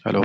Hello.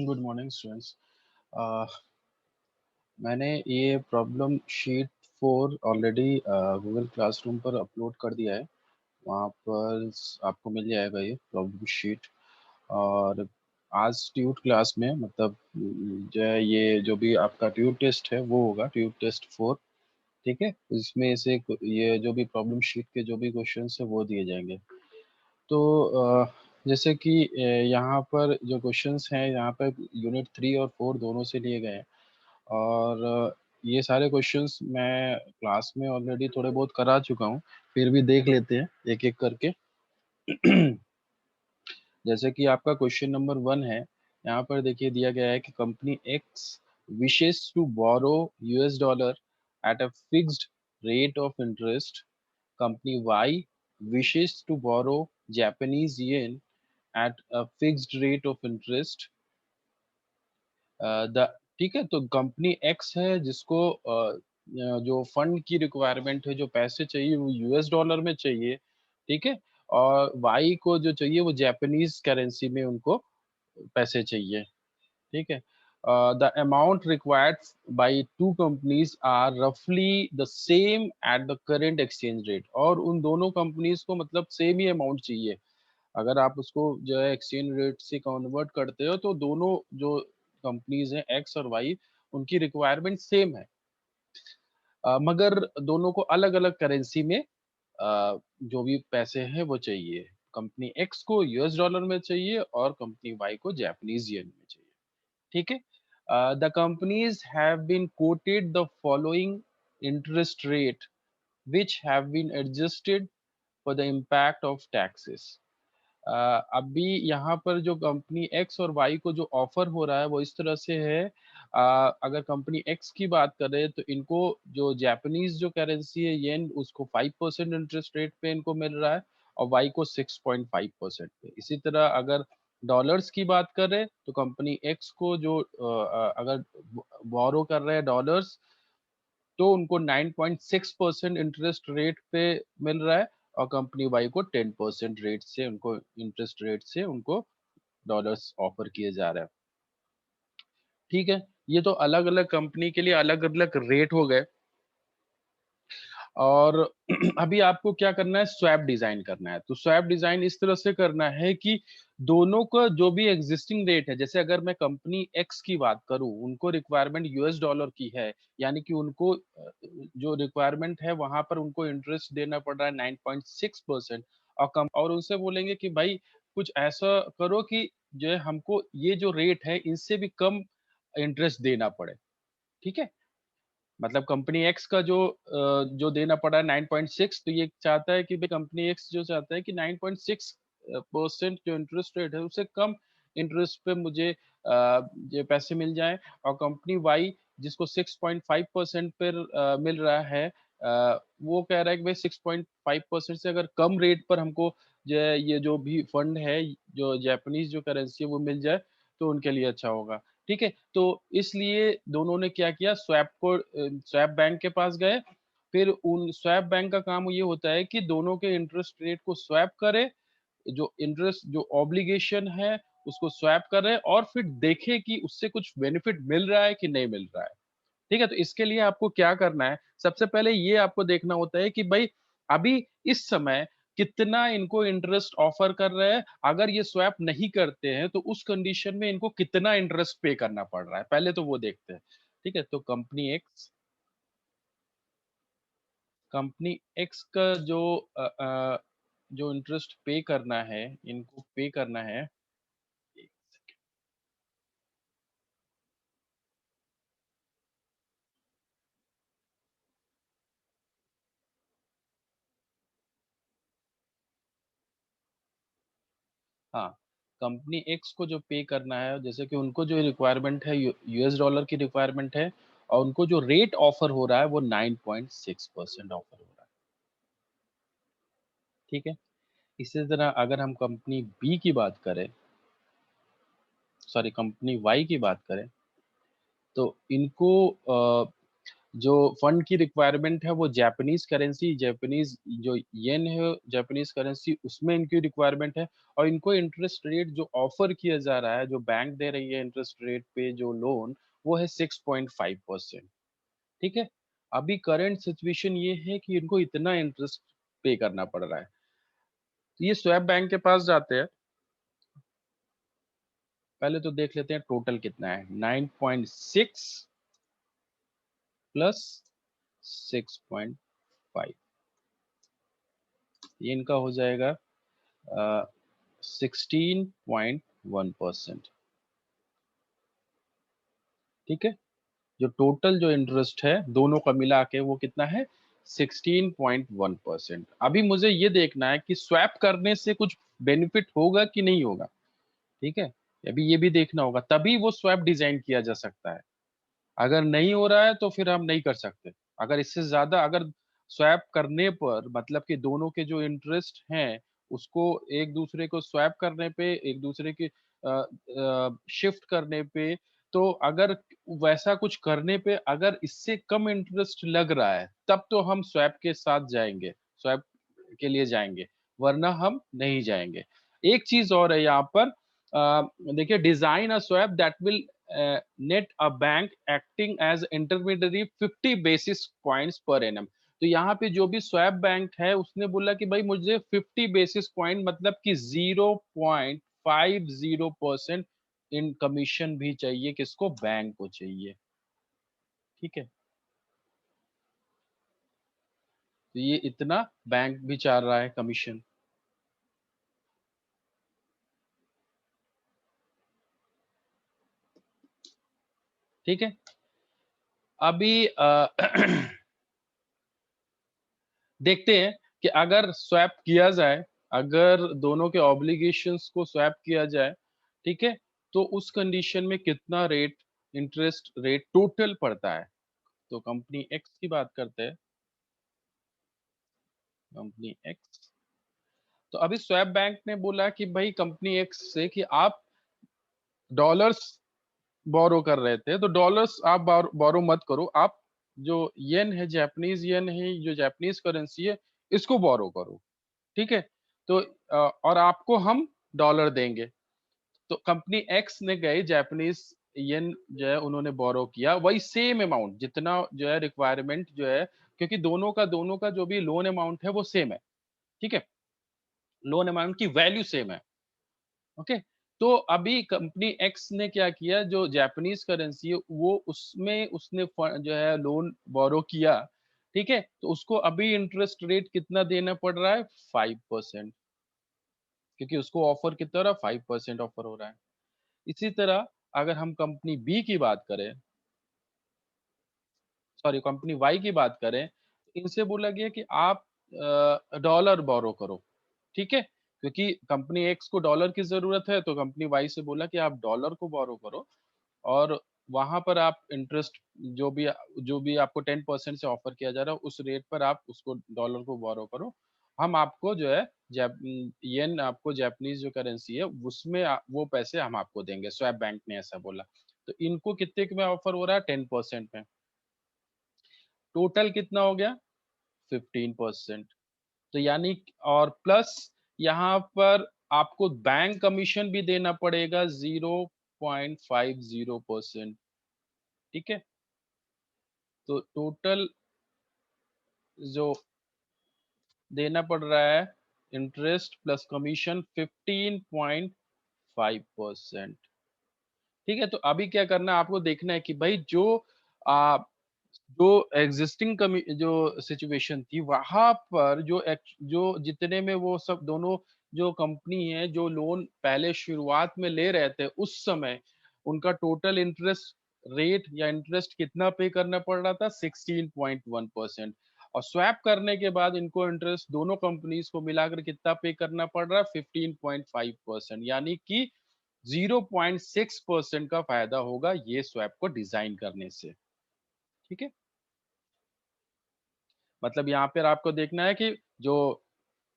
Good morning students. मैंने ये problem sheet 4 already Google classroom पर अपलोड कर दिया है। वहाँ पर आपको मिल जाएगा ये प्रॉब्लम शीट। और आज ट्यूट क्लास में मतलब जो है ये जो भी आपका ट्यूट टेस्ट है वो होगा ट्यूट टेस्ट 4। ठीक है, इसमें से ये जो भी प्रॉब्लम शीट के जो भी क्वेश्चंस है वो दिए जाएंगे। तो जैसे कि यहाँ पर जो क्वेश्चंस हैं यहाँ पर यूनिट 3 और 4 दोनों से लिए गए हैं। और ये सारे क्वेश्चंस मैं क्लास में ऑलरेडी थोड़े बहुत करा चुका हूँ, फिर भी देख लेते हैं एक एक करके। जैसे कि आपका क्वेश्चन नंबर 1 है, यहाँ पर देखिए दिया गया है कि company X wishes to borrow US dollar at a fixed rate of interest. Company Y wishes to borrow Japanese yen at a fixed rate of interest. The ठीक है, तो कंपनी एक्स है जिसको जो फंड की रिक्वायरमेंट है, जो पैसे चाहिए वो यूएस डॉलर में चाहिए। ठीक है, और वाई को जो चाहिए वो जापानीज करेंसी में उनको पैसे चाहिए। ठीक है, the amount required by two companies are रफली the same at the current exchange rate. और उन दोनों कंपनीज को मतलब सेम ही अमाउंट चाहिए। अगर आप उसको जो है एक्सचेंज रेट से कन्वर्ट करते हो तो दोनों जो कंपनीज हैं एक्स और वाई, उनकी रिक्वायरमेंट सेम है। मगर दोनों को अलग अलग करेंसी में जो भी पैसे हैं वो चाहिए। कंपनी एक्स को यूएस डॉलर में चाहिए और कंपनी वाई को जापानीज येन में चाहिए। ठीक है, the companies have been quoted the following interest rate which have been adjusted for the impact of taxes। अभी यहाँ पर जो कंपनी एक्स और वाई को जो ऑफर हो रहा है वो इस तरह से है। अगर कंपनी एक्स की बात करें तो इनको जो जापानीज जो करेंसी है येन, उसको 5% इंटरेस्ट रेट पे इनको मिल रहा है और वाई को 6.5% पे। इसी तरह अगर डॉलर्स की बात करें तो कंपनी एक्स को जो अगर बोरो कर रहे हैं डॉलर्स तो उनको 9.6% इंटरेस्ट रेट पे मिल रहा है और कंपनी वाई को 10% रेट से उनको इंटरेस्ट रेट से उनको डॉलर्स ऑफर किए जा रहे हैं। ठीक है, ये तो अलग अलग कंपनी के लिए अलग अलग रेट हो गए। और अभी आपको क्या करना है, स्वैप डिजाइन करना है। तो स्वैप डिजाइन इस तरह से करना है कि दोनों का जो भी एग्जिस्टिंग रेट है, जैसे अगर मैं कंपनी एक्स की बात करूं, उनको रिक्वायरमेंट यूएस डॉलर की है, यानी कि उनको जो रिक्वायरमेंट है वहां पर उनको इंटरेस्ट देना पड़ रहा है 9.6%। और उनसे बोलेंगे कि भाई कुछ ऐसा करो कि जो है हमको ये जो रेट है इनसे भी कम इंटरेस्ट देना पड़े। ठीक है, मतलब कंपनी एक्स का जो देना पड़ा है 9.6, तो ये चाहता है कि भाई कंपनी एक्स जो चाहता है कि 9.6% जो इंटरेस्ट रेट है उससे कम इंटरेस्ट पे मुझे ये पैसे मिल जाएं। और कंपनी वाई जिसको 6.5% पर मिल रहा है, वो कह रहा है कि भाई 6.5% से अगर कम रेट पर हमको जो है ये जो भी फंड है, जो जापानीज जो करेंसी है वो मिल जाए, तो उनके लिए अच्छा होगा। ठीक है, तो इसलिए दोनों ने क्या किया, स्वैप बैंक के पास गए। फिर उन स्वैप बैंक का काम ये होता है कि दोनों के इंटरेस्ट रेट को स्वैप करे, जो इंटरेस्ट जो ऑब्लिगेशन है उसको स्वैप करे, और फिर देखे कि उससे कुछ बेनिफिट मिल रहा है कि नहीं मिल रहा है। ठीक है, तो इसके लिए आपको क्या करना है, सबसे पहले ये आपको देखना होता है कि भाई अभी इस समय कितना इनको इंटरेस्ट ऑफर कर रहे हैं। अगर ये स्वैप नहीं करते हैं तो उस कंडीशन में इनको कितना इंटरेस्ट पे करना पड़ रहा है, पहले तो वो देखते हैं। ठीक है, तो कंपनी एक्स का अ, अ, जो इंटरेस्ट पे करना है, इनको पे करना है। हाँ, कंपनी एक्स को जो पे करना है, जैसे कि उनको जो रिक्वायरमेंट है यूएस डॉलर की रिक्वायरमेंट है, और उनको जो रेट ऑफर हो रहा है वो 9.6% ऑफर हो रहा है। ठीक है, इसी तरह अगर हम कंपनी बी की बात करें, सॉरी कंपनी वाई की बात करें, तो इनको जो फंड की रिक्वायरमेंट है वो जापानीज जो येन है, जापानीज करेंसी उसमें इनकी रिक्वायरमेंट है। और इनको इंटरेस्ट रेट जो ऑफर किया जा रहा है, जो बैंक दे रही है इंटरेस्ट रेट पे जो लोन, वो है 6.5%। ठीक है, अभी करंट सिचुएशन ये है कि इनको इतना इंटरेस्ट पे करना पड़ रहा है। तो ये स्वैप बैंक के पास जाते हैं, पहले तो देख लेते हैं टोटल कितना है, 9.6 प्लस 6.5, ये इनका हो जाएगा 16.1%। ठीक है, जो टोटल जो इंटरेस्ट है दोनों का मिला के वो कितना है, 16.1%। अभी मुझे ये देखना है कि स्वैप करने से कुछ बेनिफिट होगा कि नहीं होगा। ठीक है, अभी ये भी देखना होगा, तभी वो स्वैप डिजाइन किया जा सकता है। अगर नहीं हो रहा है तो फिर हम नहीं कर सकते। अगर इससे ज्यादा अगर स्वैप करने पर, मतलब कि दोनों के जो इंटरेस्ट हैं उसको एक दूसरे को स्वैप करने पे, एक दूसरे के शिफ्ट करने पे, तो अगर वैसा कुछ करने पे अगर इससे कम इंटरेस्ट लग रहा है, तब तो हम स्वैप के साथ जाएंगे, स्वैप के लिए जाएंगे, वरना हम नहीं जाएंगे। एक चीज और है यहाँ पर, देखिए, design a swap that will net a bank acting as intermediary 50 basis points per annum. तो यहाँ पे जो भी स्वैप बैंक है उसने बोला कि भाई मुझे 50 बेसिस पॉइंट, मतलब कि 0.50% इन कमीशन भी चाहिए, किसको, बैंक को चाहिए। ठीक है, तो ये इतना बैंक भी चाह रहा है कमीशन। ठीक है, अभी देखते हैं कि अगर स्वैप किया जाए, अगर दोनों के ऑब्लिगेशंस को स्वैप किया जाए, ठीक है, तो उस कंडीशन में कितना रेट, इंटरेस्ट रेट टोटल पड़ता है। तो कंपनी एक्स की बात करते हैं, कंपनी एक्स। तो अभी स्वैप बैंक ने बोला कि भाई कंपनी एक्स से कि आप डॉलर्स बोरो कर रहे थे, तो डॉलर्स आप बोरो मत करो, आप जो येन है, जापानीज येन है, जो जापानीज करेंसी है, इसको बोरो करो। ठीक है? तो और आपको हम डॉलर देंगे। तो कंपनी एक्स ने गए जापानीज़ येन जो है उन्होंने बोरो किया, वही सेम अमाउंट जितना जो है रिक्वायरमेंट जो है, क्योंकि दोनों का जो भी लोन अमाउंट है वो सेम है, ठीक है? लोन अमाउंट की वैल्यू सेम है, ओके? तो अभी कंपनी एक्स ने क्या किया, जो जापानीज़ करेंसी है वो उसमें उसने जो है लोन बोरो किया, ठीक है? तो उसको अभी इंटरेस्ट रेट कितना देना पड़ रहा है? 5%, क्योंकि उसको ऑफर कितना हो रहा है? 5% ऑफर हो रहा है। इसी तरह अगर हम कंपनी बी की बात करें, सॉरी कंपनी वाई की बात करें, तो इनसे बोला गया कि आप डॉलर बोरो करो, ठीक है? क्योंकि कंपनी एक्स को डॉलर की ज़रूरत है, तो कंपनी वाई से बोला कि आप डॉलर को बोरो करो और वहाँ पर आप इंटरेस्ट जो भी आपको 10% से ऑफर किया जा रहा है, उस रेट पर आप उसको डॉलर को बोरो करो। हम आपको जो है येन आपको जापानीज़ जो करेंसी है, उसमें वो पैसे हम आपको देंगे, स्वैप बैंक ने ऐसा बोला। तो इनको कितने में ऑफर हो रहा है? 10% में। टोटल कितना हो गया? 15%। तो यानी और प्लस यहाँ पर आपको बैंक कमीशन भी देना पड़ेगा 0.50%, ठीक है? तो टोटल जो देना पड़ रहा है इंटरेस्ट प्लस कमीशन 15.5%, ठीक है? तो अभी क्या करना है आपको देखना है कि भाई आ, जो एग्जिस्टिंग कमी जो सिचुएशन थी वहां पर जो जितने में वो सब दोनों जो कंपनी है जो लोन पहले शुरुआत में ले रहे थे उस समय उनका टोटल इंटरेस्ट रेट या इंटरेस्ट कितना पे करना पड़ रहा था? 16.1%। और स्वैप करने के बाद इनको इंटरेस्ट दोनों कंपनीज को मिलाकर कितना पे करना पड़ रहा है? 15.5%, यानी कि 0.6% का फायदा होगा ये स्वैप को डिजाइन करने से, ठीक है? मतलब यहाँ पर आपको देखना है कि जो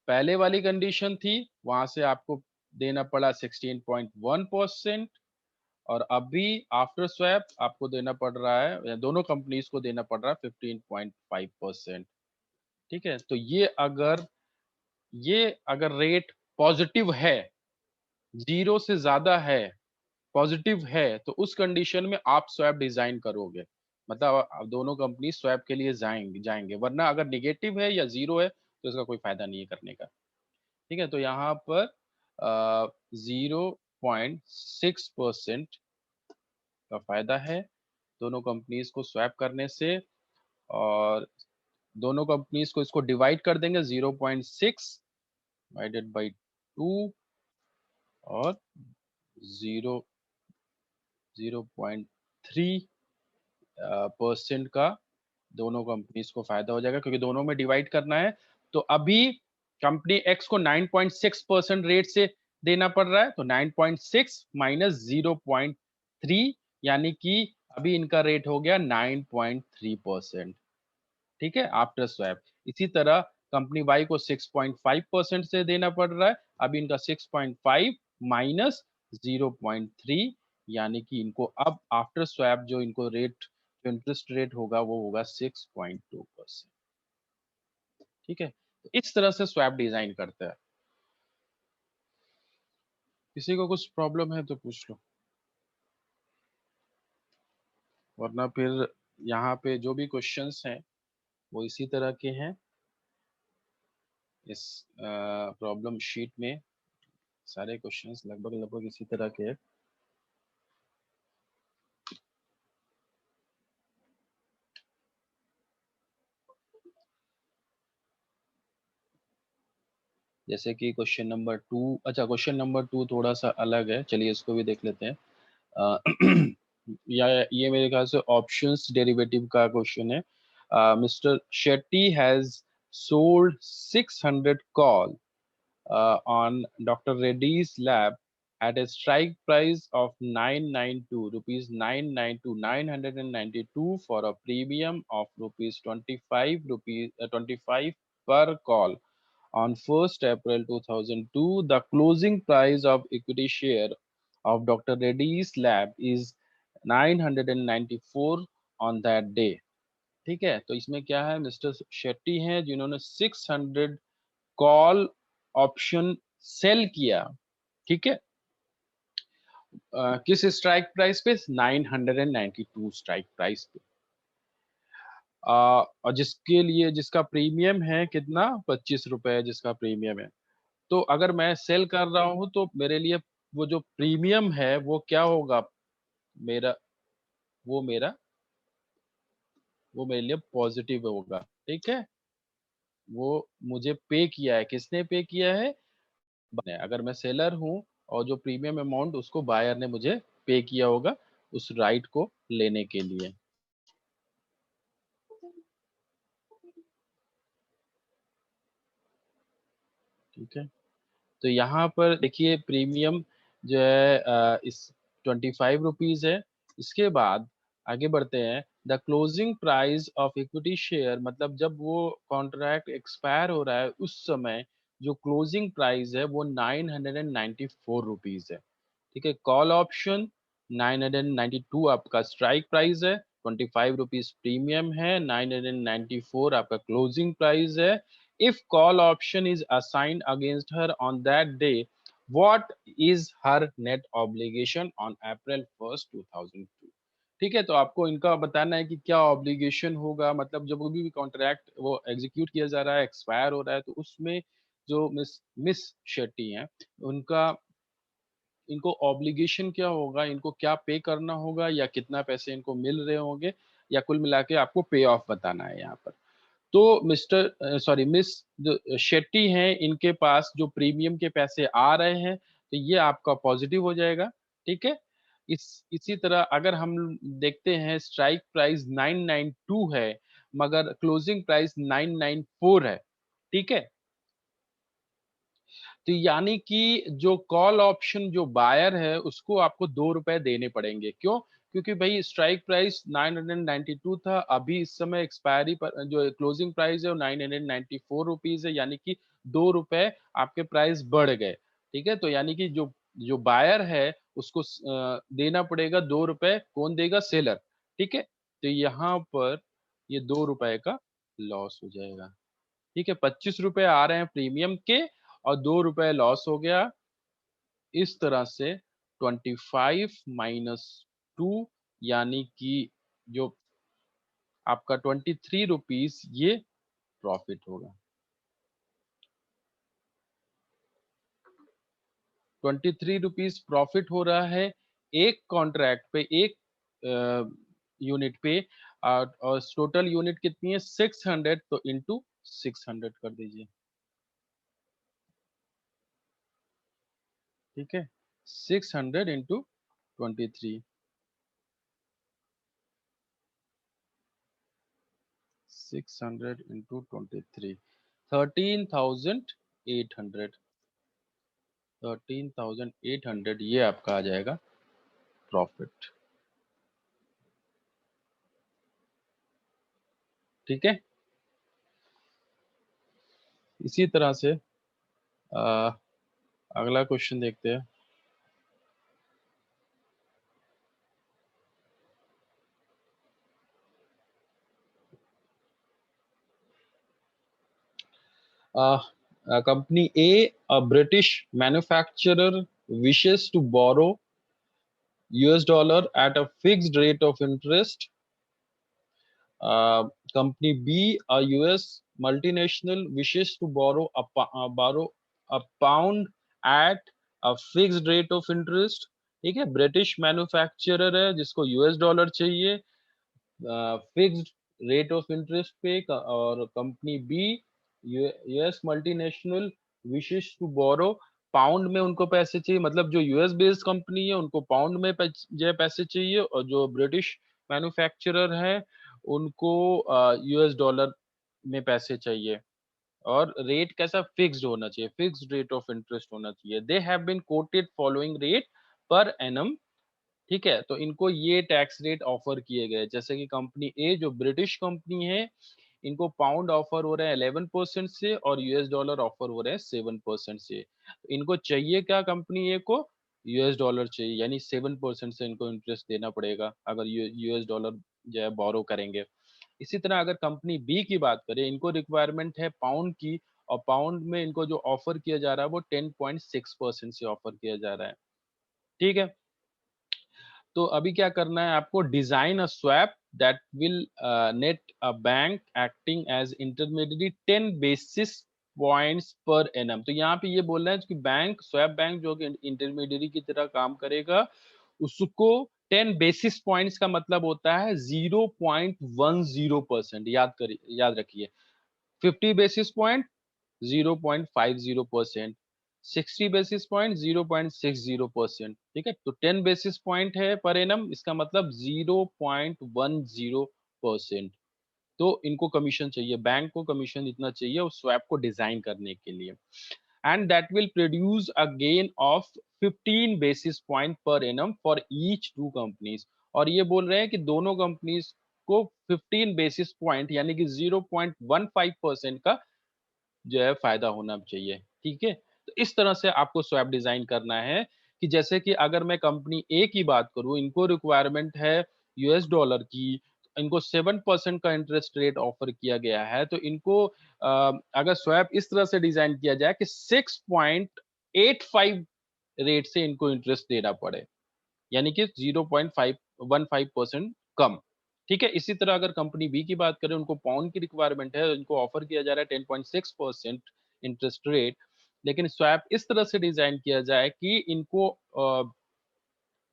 पहले वाली कंडीशन थी वहां से आपको देना पड़ा 16.1%, और अभी आफ्टर स्वैप आपको देना पड़ रहा है या दोनों कंपनीज को देना पड़ रहा है 15.5%, ठीक है? तो ये अगर रेट पॉजिटिव है, जीरो से ज्यादा है, पॉजिटिव है, तो उस कंडीशन में आप स्वैप डिजाइन करोगे, मतलब दोनों कंपनी स्वैप के लिए जाएंगे जाएंगे, वरना अगर निगेटिव है या जीरो है तो इसका कोई फायदा नहीं है करने का, ठीक है? तो यहाँ पर 0.6% का फायदा है दोनों कंपनीज को स्वैप करने से, और दोनों कंपनीज को इसको डिवाइड कर देंगे 0.6 डिवाइडेड बाई 2 और 0.3 परसेंट का दोनों कंपनीज को फायदा हो जाएगा, क्योंकि दोनों में डिवाइड करना है। तो अभी कंपनी एक्स को 9.6% रेट से देना पड़ रहा है, तो 9.6 माइनस 0.3, यानी कि अभी इनका रेट हो गया 9.3%, ठीक है, आफ्टर स्वैप। इसी तरह कंपनी वाई को 6.5% से देना पड़ रहा है, अभी इनका 6.5 माइनस 0.3, यानी कि इनको अब आफ्टर स्वैप जो इनको रेट जो इंटरेस्ट रेट होगा वो होगा 6.2%, ठीक है? तो इस तरह से स्वैप डिजाइन करता है। किसी को कुछ प्रॉब्लम है तो पूछ लो, वरना फिर यहाँ पे जो भी क्वेश्चंस हैं वो इसी तरह के हैं इस प्रॉब्लम शीट में। सारे क्वेश्चंस लगभग लगभग इसी तरह के हैं। जैसे कि क्वेश्चन नंबर 2, अच्छा क्वेश्चन नंबर 2 थोड़ा सा अलग है, चलिए इसको भी देख लेते हैं। अ, या ये मेरे ख्याल से ऑप्शंस डेरिवेटिव का क्वेश्चन है। Mister Shetty has sold 600 call on Dr. Reddy's lab at a strike price of 992 rupees 992 992 for a premium of rupees 25 per call. On 1st April 2002, the closing price of equity share of Dr. Reddy's lab is 994 on that day. ठीक है, तो इसमें क्या है, mister Shetty हैं जिन्होंने 600 call option sell किया, ठीक है, किस स्ट्राइक प्राइस पे, 992 स्ट्राइक प्राइस पे, और जिसके लिए जिसका प्रीमियम है कितना, 25 रुपए जिसका प्रीमियम है। तो अगर मैं सेल कर रहा हूँ तो मेरे लिए वो जो प्रीमियम है वो क्या होगा, मेरा वो मेरा वो मेरे लिए पॉजिटिव होगा, ठीक है। वो मुझे पे किया है, किसने पे किया है, ने। अगर मैं सेलर हूँ और जो प्रीमियम अमाउंट उसको बायर ने मुझे पे किया होगा उस राइट को लेने के लिए, ठीक है। तो यहाँ पर देखिए प्रीमियम जो है इस 25 रुपीज है। इसके बाद आगे बढ़ते हैं, the closing price of equity share, मतलब जब वो कॉन्ट्रैक्ट एक्सपायर हो रहा है उस समय जो क्लोजिंग प्राइस है वो 994 रुपीज है, ठीक है। कॉल ऑप्शन 992 आपका स्ट्राइक प्राइस है, 25 रुपीज प्रीमियम है, 994 आपका क्लोजिंग प्राइस है। If call option is assigned against her on that day, what is her net obligation on April 1st 2002? ठीक है, तो आपको इनका बताना है कि क्या ऑब्लिगेशन होगा, मतलब जब भी कॉन्ट्रैक्ट वो एग्जीक्यूट किया जा रहा है, एक्सपायर हो रहा है, तो उसमें जो मिस मिस शेट्टी हैं उनका, इनको ऑब्लिगेशन क्या होगा, इनको क्या पे करना होगा या कितना पैसे इनको मिल रहे होंगे, या कुल मिला के आपको पे ऑफ बताना है यहाँ पर। तो मिस्टर सॉरी मिस जो शेट्टी हैं इनके पास जो प्रीमियम के पैसे आ रहे हैं तो ये आपका पॉजिटिव हो जाएगा, ठीक है। इसी तरह अगर हम देखते हैं स्ट्राइक प्राइस 992 है मगर क्लोजिंग प्राइस 994 है, ठीक है। तो यानी कि जो कॉल ऑप्शन जो बायर है उसको आपको 2 रुपए देने पड़ेंगे। क्यों? क्योंकि भई स्ट्राइक प्राइस 992 था, अभी इस समय एक्सपायरी पर जो क्लोजिंग प्राइस है वो 994 रुपीज़ है, यानी कि 2 रुपए आपके प्राइस बढ़ गए, ठीक है? तो यानी कि जो जो बायर है उसको देना पड़ेगा 2 रुपए, कौन देगा? सेलर, ठीक है? तो यहाँ पर ये 2 रुपए का लॉस हो जाएगा। ठीक है, 25 रुपए आ रहे हैं प्रीमियम के और 2 रुपए लॉस हो गया। इस तरह से 25 माइनस 2 यानी कि जो आपका 23 रुपीस ये प्रॉफिट होगा। 23 रुपीस प्रॉफिट हो रहा है एक कॉन्ट्रैक्ट पे, एक यूनिट पे, और टोटल यूनिट कितनी है 600, तो इंटू 600 कर दीजिए, ठीक है। 600 इंटू 23, 600 into 23, 13,800, 13,800 ये आपका आ जाएगा प्रॉफिट, ठीक है। इसी तरह से अगला क्वेश्चन देखते हैं। Company A, a British manufacturer wishes to borrow US dollar at a fixed rate of interest. Company B, a US multinational, wishes to borrow a pound at a fixed rate of interest. ठीक है, British manufacturer है जिसको US dollar चाहिए fixed rate of interest पे, और company B US multinational wishes to borrow, pound में उनको पैसे चाहिए, मतलब जो यूएस बेस्ड कंपनी है उनको पाउंड में जो है पैसे चाहिए, और जो ब्रिटिश मैन्युफैक्चरर है उनको यूएस डॉलर में पैसे चाहिए। और रेट कैसा, फिक्स्ड होना चाहिए, फिक्स्ड रेट ऑफ इंटरेस्ट होना चाहिए। They have been quoted following rate per annum, ठीक है। तो इनको ये टैक्स रेट ऑफर किए गए, जैसे कि कंपनी ए जो ब्रिटिश कंपनी है इनको पाउंड ऑफर हो रहे हैं 11% से और यूएस डॉलर ऑफर हो रहे हैं 7% से। तो इनको चाहिए क्या, कंपनी ए को यूएस डॉलर चाहिए, यानी 7% से इनको इंटरेस्ट देना पड़ेगा अगर यूएस डॉलर जो है बोरो करेंगे। इसी तरह अगर कंपनी बी की बात करें, इनको रिक्वायरमेंट है पाउंड की और पाउंड में इनको जो ऑफर किया जा रहा है वो 10.6% से ऑफर किया जा रहा है। ठीक है? तो अभी क्या करना है आपको, design a swap that will net a bank acting as intermediate 10 basis points per annum. तो यहाँ पे ये बोल रहे हैं कि बैंक, स्वैप बैंक जो कि इंटरमीडिएट की तरह काम करेगा, उसको 10 बेसिस पॉइंट्स का मतलब होता है 0.10%। याद रखिए, 50 बेसिस पॉइंट 0.50%, 60 बेसिस पॉइंट 0.60%। ठीक है, तो 10 बेसिस पॉइंट है पर एनम, इसका मतलब 0.10%। तो इनको कमीशन चाहिए, बैंक को कमीशन इतना चाहिए उस स्वैप को डिजाइन करने के लिए। And that will produce a gain of 15 basis point per annum for each two companies. और ये बोल रहे हैं कि दोनों कंपनीज को 15 बेसिस पॉइंट यानी कि 0.15% का जो है फायदा होना चाहिए। ठीक है, तो इस तरह से आपको स्वैप डिजाइन करना है कि जैसे कि अगर मैं कंपनी ए की बात करूं, इनको रिक्वायरमेंट है यूएस डॉलर की, इनको 7% का इंटरेस्ट रेट ऑफर किया गया है, तो इनको अगर स्वैप इस तरह से डिजाइन किया जाए कि 6.85 रेट से इनको इंटरेस्ट देना पड़े, यानी कि 0.515% कम। ठीक है, इसी तरह अगर कंपनी बी की बात करें, उनको पाउंड की रिक्वायरमेंट है, इनको ऑफर किया जा रहा है 10.6% इंटरेस्ट रेट, लेकिन स्वैप इस तरह से डिजाइन किया जाए कि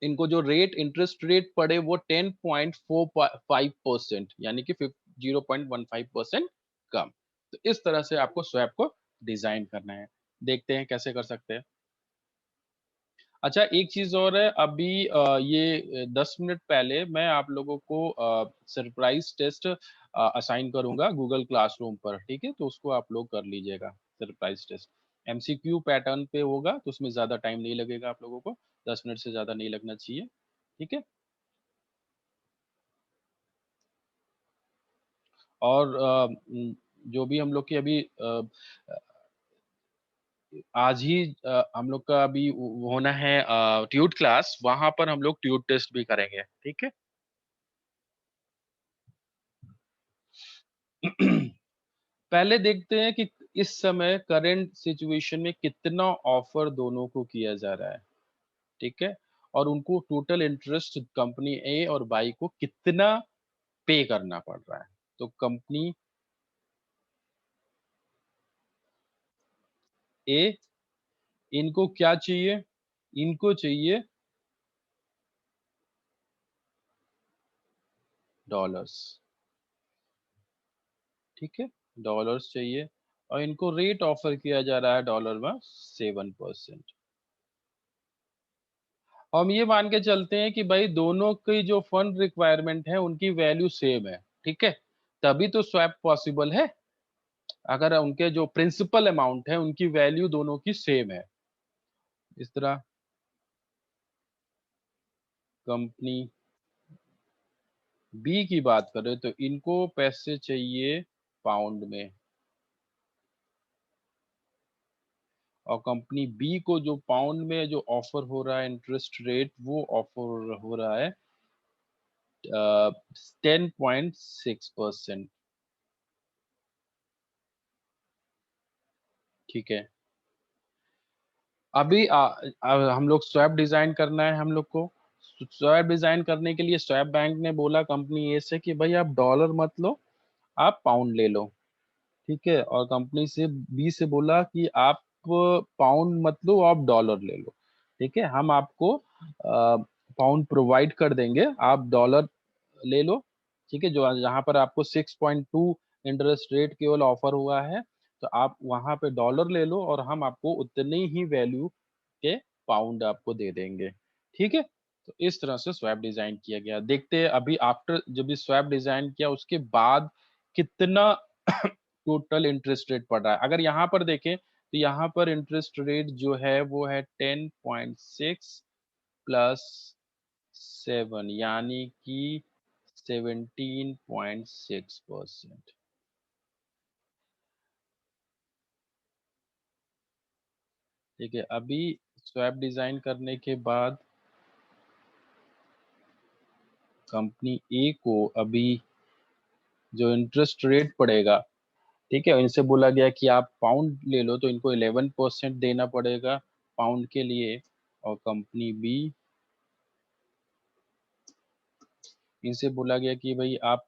इनको जो रेट, इंटरेस्ट रेट पड़े वो 10.45%, यानी कि 0.15% कम। तो इस तरह से आपको स्वैप को डिजाइन करना है। देखते हैं कैसे कर सकते हैं। अच्छा, एक चीज़ और है, अभी 10 मिनट पहले मैं आप लोगों को सरप्राइज़ टेस्ट असाइन करूँगा गूगल क्लासरूम पर, ठीक है? तो उसको आप लोग कर लीजिएगा, सरप्राइज़ टेस्ट। एमसीक्यू पैटर्न पे होगा, तो उसमें ज़्यादा टाइम नहीं लगेगा आप लोगों को, 10 मिनट से ज़्यादा नहीं लगना चाहिए, ठीक है? और जो भी हम लोग की अभी आज ही हम लोग का अभी होना है ट्यूट क्लास, वहाँ पर हम लोग ट्यूट टेस्ट भी करेंगे, ठीक है? पहले देखते हैं कि इस समय करंट सिचुएशन में कितना ऑफर दोनों को किया जा रहा है, ठीक है? और उनको टोटल इंटरेस्ट कंपनी ए और बाई को कितना पे करना पड़ रहा है। तो कंपनी ए, इनको क्या चाहिए? इनको चाहिए डॉलर्स, ठीक है? डॉलर्स चाहिए और इनको रेट ऑफर किया जा रहा है डॉलर में 7%। हम ये मान के चलते हैं कि भाई दोनों की जो फंड रिक्वायरमेंट है उनकी वैल्यू सेम है, ठीक है? तभी तो स्वैप पॉसिबल है। अगर उनके जो प्रिंसिपल अमाउंट है उनकी वैल्यू दोनों की सेम है। इस तरह कंपनी बी की बात करें तो इनको पैसे चाहिए पाउंड में, और कंपनी बी को जो पाउंड में जो ऑफर हो रहा है इंटरेस्ट रेट, वो ऑफर हो रहा है 10.6%। ठीक है, अभी हम लोग स्वैप डिजाइन करना है हम लोग को। स्वैप डिजाइन करने के लिए स्वैप बैंक ने बोला कंपनी ए से कि भाई आप डॉलर मत लो, आप पाउंड ले लो, ठीक है? और कंपनी से बी से बोला कि आप पाउंड मत लो, आप डॉलर ले लो, ठीक है? हम आपको पाउंड प्रोवाइड कर देंगे, आप डॉलर ले लो, ठीक है? जो जहाँ पर आपको 6.2 इंटरेस्ट रेट केवल ऑफर हुआ है, तो आप वहाँ पे डॉलर ले लो और हम आपको उतनी ही वैल्यू के पाउंड आपको दे देंगे, ठीक है? तो इस तरह से स्वैप डिजाइन किया गया। देखते हैं अभी आफ्टर जब ये स्वैप डिजाइन किया उसके बाद कितना टोटल इंटरेस्ट रेट पड़ रहा है। अगर यहाँ पर देखें तो यहाँ पर इंटरेस्ट रेट जो है वो है 10.6 प्लस 7, यानी कि 17.6%। ठीक है, अभी स्वैप डिजाइन करने के बाद कंपनी ए को अभी जो इंटरेस्ट रेट पड़ेगा, ठीक है, इनसे बोला गया कि आप पाउंड ले लो, तो इनको 11% देना पड़ेगा पाउंड के लिए। और कंपनी बी, इनसे बोला गया कि भाई आप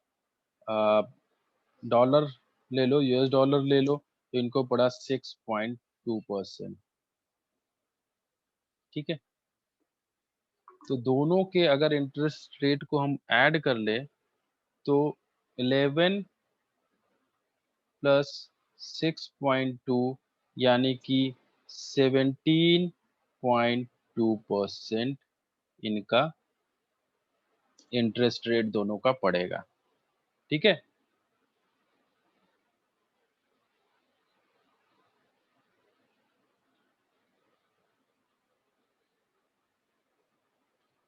डॉलर ले लो, यूएस डॉलर ले लो, तो इनको पड़ा 6.2%। ठीक है, तो दोनों के अगर इंटरेस्ट रेट को हम ऐड कर ले, तो 11 प्लस 6.2 यानी कि 17.2% इनका इंटरेस्ट रेट दोनों का पड़ेगा। ठीक है,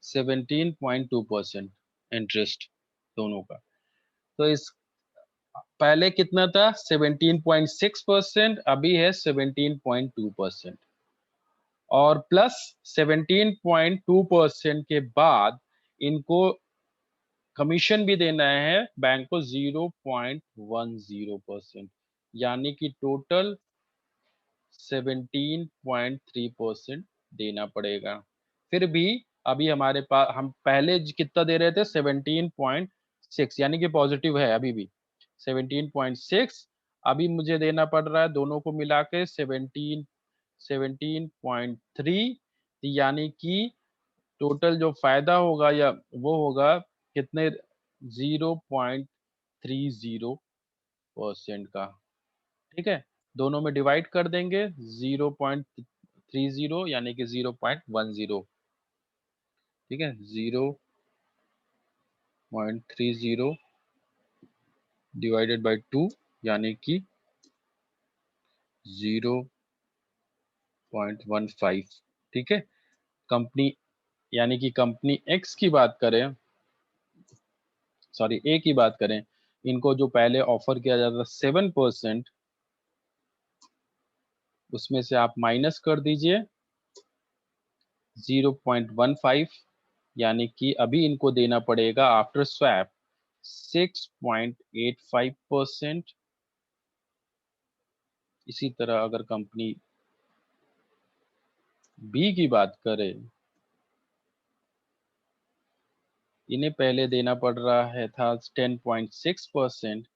17.2% इंटरेस्ट दोनों का। तो इस पहले कितना था? 17.6%, अभी है 17.2%। और प्लस 17.2% के बाद इनको कमीशन भी देना है बैंक को 0.10%, यानी कि टोटल 17.3% देना पड़ेगा। फिर भी अभी हमारे पास, हम पहले कितना दे रहे थे? 17.6, यानी कि पॉजिटिव है अभी भी 17.6। अभी मुझे देना पड़ रहा है दोनों को मिला के 17.3, यानी कि टोटल जो फायदा होगा या वो होगा कितने? 0.30% का। ठीक है, दोनों में डिवाइड कर देंगे, 0.30 यानी कि 0.10। ठीक है, 0.30 डिवाइडेड बाई 2 यानी कि 0.15। ठीक है, कंपनी, यानी कि कंपनी एक्स की बात करें, सॉरी ए की बात करें, इनको जो पहले ऑफर किया जाता था 7%, उसमें से आप माइनस कर दीजिए 0.15, यानी कि अभी इनको देना पड़ेगा आफ्टर स्वैप 6.85%। इसी तरह अगर कंपनी बी की बात करें, इन्हें पहले देना पड़ रहा है था 10.6%,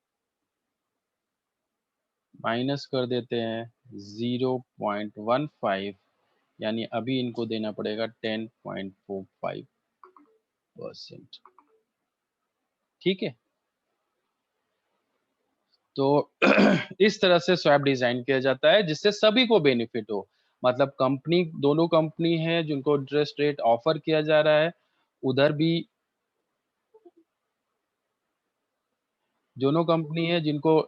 माइनस कर देते हैं 0.15, यानी अभी इनको देना पड़ेगा 10.45%। ठीक है, तो इस तरह से स्वैप डिजाइन किया जाता है जिससे सभी को बेनिफिट हो। मतलब कंपनी, दोनों कंपनी है जिनको इंटरेस्ट रेट ऑफर किया जा रहा है, उधर भी दोनों कंपनी है जिनको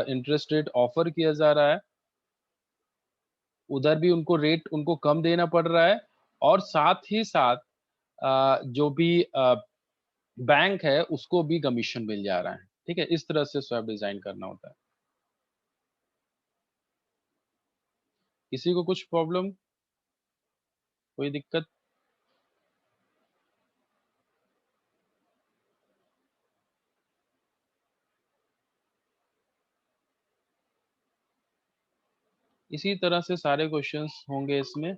इंटरेस्ट रेट ऑफर किया जा रहा है, उधर भी उनको रेट उनको कम देना पड़ रहा है। और साथ ही साथ जो भी बैंक है उसको भी कमीशन मिल जा रहा है। ठीक है, इस तरह से स्वैप डिजाइन करना होता है। किसी को कुछ प्रॉब्लम, कोई दिक्कत? इसी तरह से सारे क्वेश्चंस होंगे इसमें।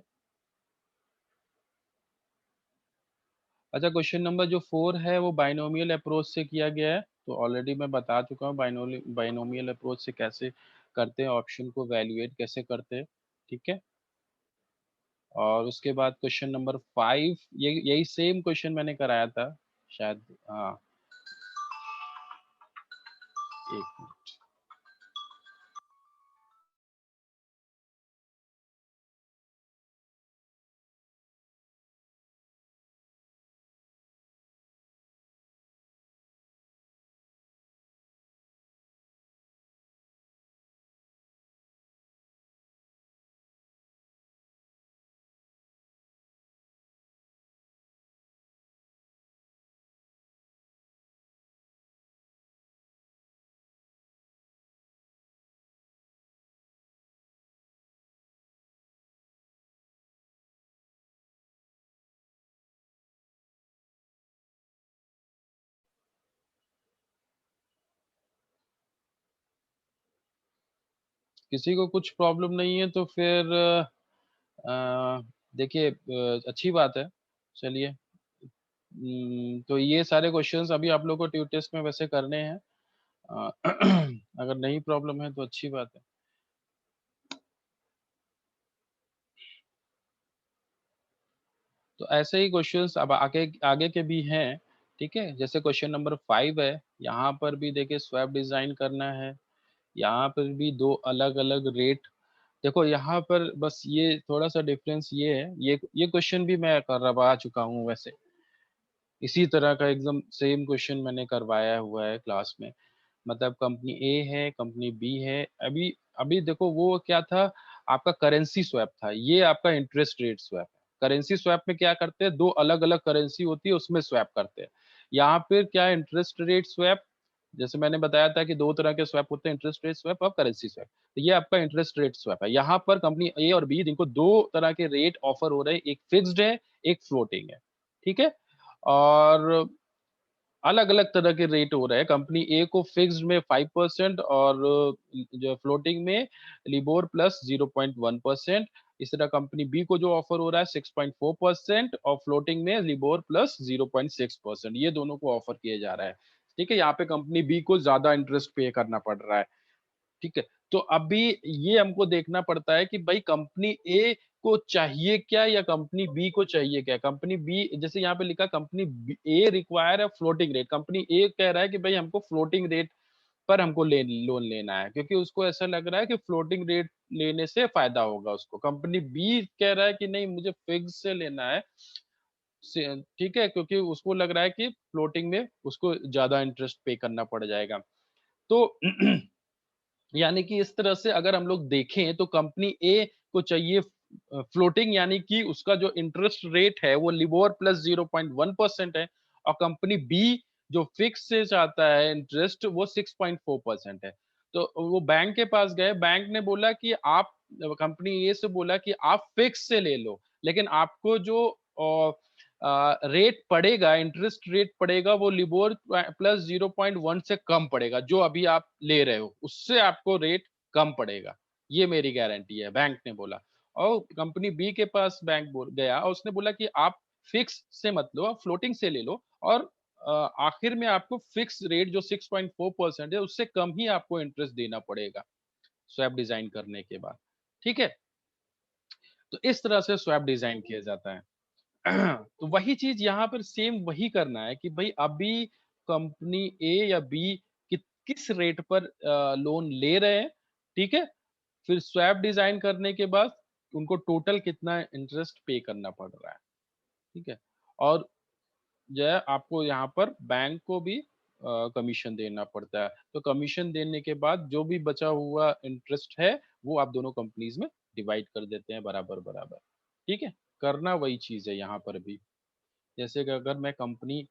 अच्छा, क्वेश्चन नंबर जो 4 है वो बाइनोमियल अप्रोच से किया गया है, तो ऑलरेडी मैं बता चुका हूँ बाइनोमियल अप्रोच से कैसे करते हैं, ऑप्शन को वैल्यूएट कैसे करते हैं। ठीक है, और उसके बाद क्वेश्चन नंबर 5, ये यही सेम क्वेश्चन मैंने कराया था शायद। हाँ, एक मिनट। किसी को कुछ प्रॉब्लम नहीं है तो फिर देखिए अच्छी बात है। चलिए तो ये सारे क्वेश्चंस अभी आप लोग को ट्यूट टेस्ट में वैसे करने हैं। अ, अगर नहीं प्रॉब्लम है तो अच्छी बात है। तो ऐसे ही क्वेश्चंस अब आगे आगे के भी हैं, ठीक है? जैसे क्वेश्चन नंबर 5 है, यहाँ पर भी देखिए स्वैप डिज़ाइन करना है। यहाँ पर भी 2 अलग-अलग रेट देखो यहाँ पर बस ये थोड़ा-सा डिफरेंस ये है, ये क्वेश्चन भी मैं करवा चुका हूँ वैसे। इसी तरह का एकदम सेम क्वेश्चन मैंने करवाया हुआ है क्लास में। मतलब कंपनी ए है, कंपनी बी है। अभी अभी देखो वो क्या था, आपका करेंसी स्वैप था, ये आपका इंटरेस्ट रेट स्वैप है। करेंसी स्वैप में क्या करते हैं, 2 अलग-अलग करेंसी होती है, उसमें स्वैप करते हैं। यहाँ पे क्या है इंटरेस्ट रेट स्वैप, जैसे मैंने बताया था कि 2 तरह के स्वैप होते हैं, इंटरेस्ट रेट स्वैप और करेंसी स्वैप। तो ये आपका इंटरेस्ट रेट स्वैप है। यहाँ पर कंपनी ए और बी जिनको 2 तरह के रेट ऑफर हो रहे हैं, एक फिक्स्ड है, एक फ्लोटिंग है। ठीक है? और अलग-अलग तरह के रेट हो रहे हैं। कंपनी ए को फिक्स्ड में 5% और जो फ्लोटिंग में लिबोर प्लस 0.1%। इस तरह कंपनी बी को जो ऑफर हो रहा है 6.4% और फ्लोटिंग में लिबोर प्लस 0.6%। ये दोनों को ऑफर किया जा रहा है। ठीक है? यहाँ पे कंपनी बी को ज़्यादा इंटरेस्ट पे करना पड़ रहा है। ठीक है? तो अभी ये हमको देखना पड़ता है कि भाई कंपनी ए को चाहिए क्या या कंपनी बी को चाहिए क्या? कंपनी बी जैसे यहाँ पे लिखा company B a require a floating rate. Company A कह रहा है कि भाई हमको फ्लोटिंग रेट पर हमको लोन लेना है क्योंकि उसको ऐसा लग रहा है कि फ्लोटिंग रेट लेने से फ़ायदा होगा उसको। कंपनी बी कह रहा है कि नहीं मुझे फिक्स से लेना है। से ठीक है? क्योंकि उसको लग रहा है कि फ्लोटिंग में उसको ज़्यादा इंटरेस्ट पे करना पड़ जाएगा। तो यानी कि इस तरह से अगर हम लोग देखें तो कंपनी ए को चाहिए फ्लोटिंग यानी कि उसका जो इंटरेस्ट रेट है वो लिबोर प्लस 0.1% है और कंपनी बी जो फिक्स से चाहता है इंटरेस्ट वो 6.4% है। तो वो बैंक के पास गए, बैंक ने बोला कि आप कंपनी ए से बोला कि आप फिक्स से ले लो, लेकिन आपको जो रेट पड़ेगा, इंटरेस्ट रेट पड़ेगा वो लिबोर प्लस 0.1 से कम पड़ेगा, जो अभी आप ले रहे हो, उससे आपको रेट कम पड़ेगा। ये मेरी गारंटी है, बैंक ने बोला। और कंपनी बी के पास बैंक बोल गया और उसने बोला कि आप फिक्स से मत लो, आप फ्लोटिंग से ले लो और आखिर में आपको फिक्स रेट जो 6.4% है, उससे कम ही आपको इंटरेस्ट देना पड़ेगा, स्वैप डिज़ाइन करने के बाद। ठीक है? तो इस तरह से स्वैप डिज़ाइन किया जाता है। तो वही चीज़ यहाँ पर सेम वही करना है कि भई अभी कंपनी ए या बी किस रेट पर लोन ले रहे हैं, ठीक है? फिर स्वैप डिज़ाइन करने के बाद उनको टोटल कितना इंटरेस्ट पे करना पड़ रहा है, ठीक है? और जो है आपको यहाँ पर बैंक को भी कमीशन देना पड़ता है। तो कमीशन देने के बाद जो भी बचा हुआ इंटरेस्ट है, वो आप दोनों कंपनीज़ में डिवाइड कर देते हैं बराबर-बराबर, ठीक है? करना वही चीज़ है यहाँ पर भी। जैसे कि अगर मैं कंपनी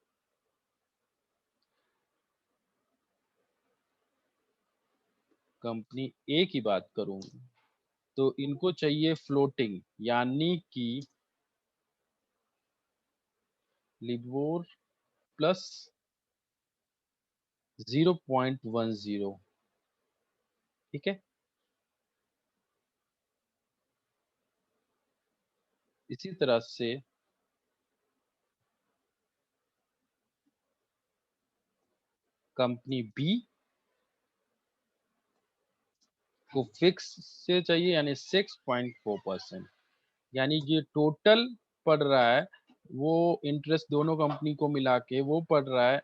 ए की बात करूँ, तो इनको चाहिए फ्लोटिंग यानी कि लिबोर प्लस 0.10 ठीक है? इसी तरह से कंपनी बी को फिक्स से चाहिए यानी 6.4% यानी ये टोटल पड़ रहा है, वो इंटरेस्ट दोनों कंपनी को मिला के वो पड़ रहा है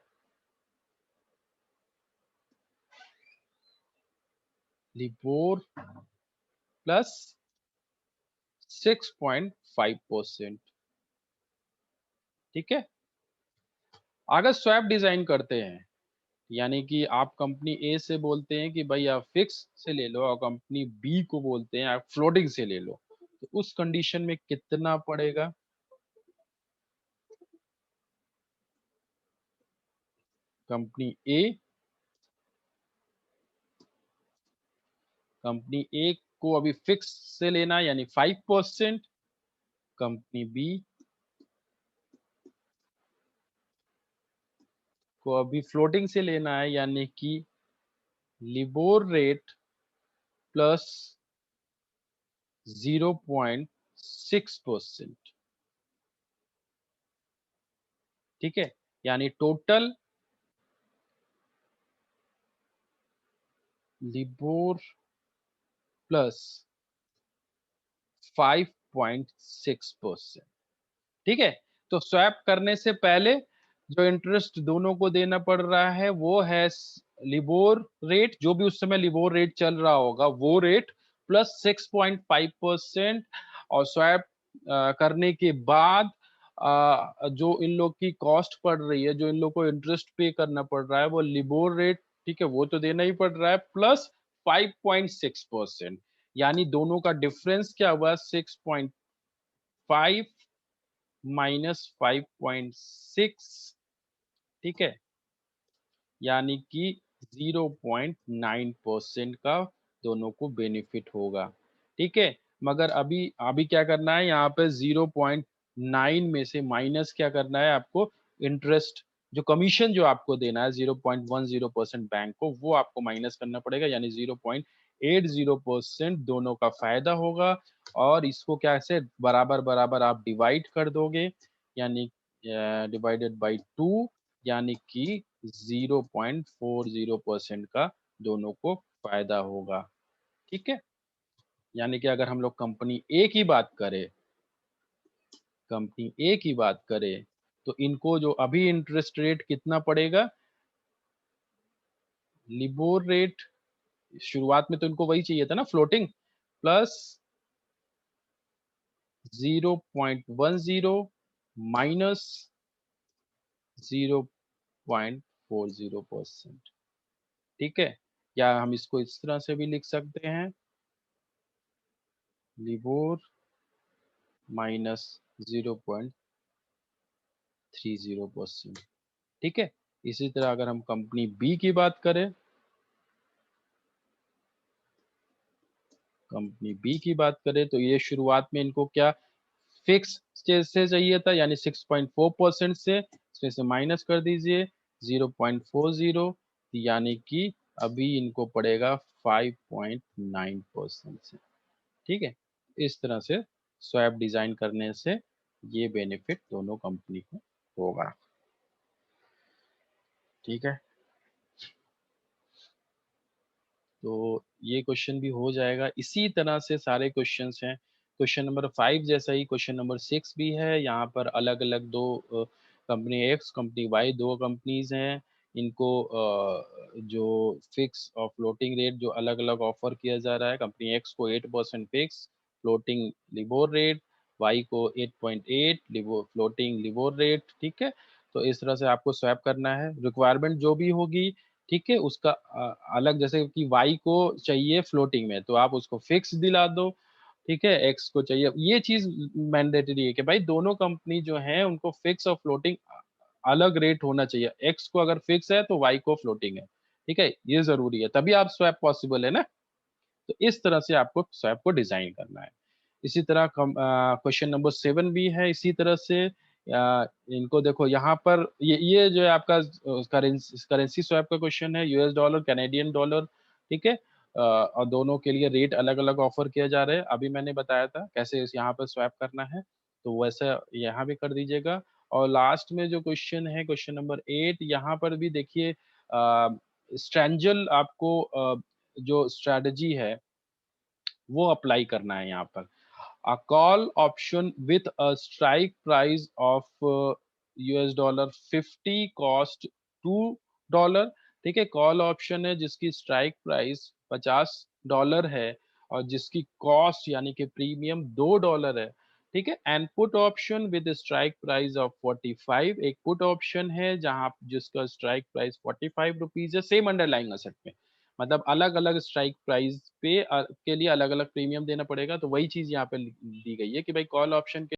लिबोर प्लस 6.5% ठीक है? अगर स्वैप डिज़ाइन करते हैं यानी कि आप कंपनी ए से बोलते हैं कि भाई आप फिक्स से ले लो और कंपनी बी को बोलते हैं आप फ्लोटिंग से ले लो। तो उस कंडीशन में कितना पड़ेगा? कंपनी ए कंपनी ए को अभी फिक्स से लेना है यानी 5% कंपनी बी को अभी फ्लोटिंग से लेना है यानी कि लिबोर रेट प्लस 0.6%। ठीक है, यानी टोटल लिबोर प्लस 5.6%। ठीक है, तो स्वैप करने से पहले जो इंटरेस्ट दोनों को देना पड़ रहा है वो है लिबोर रेट, जो भी उस समय लिबोर रेट चल रहा होगा वो रेट प्लस 6.5%। और स्वैप करने के बाद जो इन लोग की कॉस्ट पड़ रही है, जो इन लोग को इंटरेस्ट पे करना पड़ रहा है, वो लिबोर रेट, ठीक है, वो तो देना ही पड़ रहा है, प्लस 5.6%। यानी दोनों का डिफरेंस क्या हुआ, 6.5 माइनस 5.6। ठीक है, यानी कि 0.9% का दोनों को बेनिफिट होगा। ठीक है, मगर अभी अभी क्या करना है, यहाँ पे 0.9 में से माइनस क्या करना है आपको, इंटरेस्ट जो कमीशन जो आपको देना है 0.10% बैंक को, वो आपको माइनस करना पड़ेगा, यानी 0.80% दोनों का फायदा होगा। और इसको क्या ऐसे बराबर बराबर आप डिवाइड कर दोगे, यानी डिवाइडेड बाई 2, यानी कि 0.40% का दोनों को फायदा होगा। ठीक है, यानी कि अगर हम लोग कंपनी ए की बात करें, तो इनको जो अभी इंटरेस्ट रेट कितना पड़ेगा, लिबोर रेट, शुरुआत में तो इनको वही चाहिए था ना, फ्लोटिंग, प्लस 0.10 माइनस 0.40%। ठीक है, या हम इसको इस तरह से भी लिख सकते हैं, लिबोर माइनस 0.30%। ठीक है, इसी तरह अगर हम कंपनी बी की बात करें, तो ये शुरुआत में इनको क्या फिक्स से चाहिए था, यानी 6.4% से, इसमें से माइनस कर दीजिए 0.40, यानी कि अभी इनको पड़ेगा 5.9% से। ठीक है, इस तरह से स्वैप डिजाइन करने से ये बेनिफिट दोनों कंपनी को होगा। ठीक है, तो ये क्वेश्चन भी हो जाएगा। इसी तरह से सारे क्वेश्चंस हैं। क्वेश्चन नंबर 5 जैसा ही क्वेश्चन नंबर 6 भी है। यहाँ पर अलग अलग दो कंपनी एक्स कंपनी वाई, दो कंपनीज हैं। इनको जो फिक्स और फ्लोटिंग रेट जो अलग अलग ऑफर किया जा रहा है, कंपनी एक्स को 8% fix floating LIBOR rate, Y को 8.8 लिबो फ्लोटिंग लिबोर रेट। ठीक है, तो इस तरह से आपको स्वैप करना है। रिक्वायरमेंट जो भी होगी, ठीक है, उसका अलग, जैसे कि वाई को चाहिए फ्लोटिंग में, तो आप उसको फिक्स दिला दो। ठीक है, एक्स को चाहिए, ये चीज मैंडेटरी है कि भाई दोनों कंपनी जो है उनको फिक्स और फ्लोटिंग अलग रेट होना चाहिए। एक्स को अगर फिक्स है तो वाई को फ्लोटिंग है। ठीक है, ये जरूरी है, तभी आप स्वैप पॉसिबल है ना। तो इस तरह से आपको स्वैप को डिजाइन करना है। इसी तरह क्वेश्चन नंबर 7 भी है इसी तरह से। इनको देखो, यहाँ पर ये जो है आपका करेंसी स्वैप का क्वेश्चन है, यूएस डॉलर कैनेडियन डॉलर। ठीक है, और दोनों के लिए रेट अलग अलग ऑफर किया जा रहा है। अभी मैंने बताया था कैसे यहाँ पर स्वैप करना है, तो वैसा यहाँ भी कर दीजिएगा। और लास्ट में जो क्वेश्चन है, क्वेश्चन नंबर 8, यहाँ पर भी देखिए स्ट्रैंजल आपको जो स्ट्रेटजी है वो अप्लाई करना है यहाँ पर। A call option with a strike price of US dollar 50 cost $2। ठीक है, कॉल ऑप्शन है जिसकी स्ट्राइक प्राइस $50 है और जिसकी कॉस्ट यानी कि प्रीमियम $2 है। ठीक है, and put option with strike price of 45, एक पुट ऑप्शन है जहां जिसका स्ट्राइक प्राइस 45 रुपीज है, सेम अंडरलाइंग असेट में, मतलब अलग अलग स्ट्राइक प्राइस पे के लिए अलग अलग प्रीमियम देना पड़ेगा। तो वही चीज यहाँ पे दी गई है कि भाई कॉल ऑप्शन के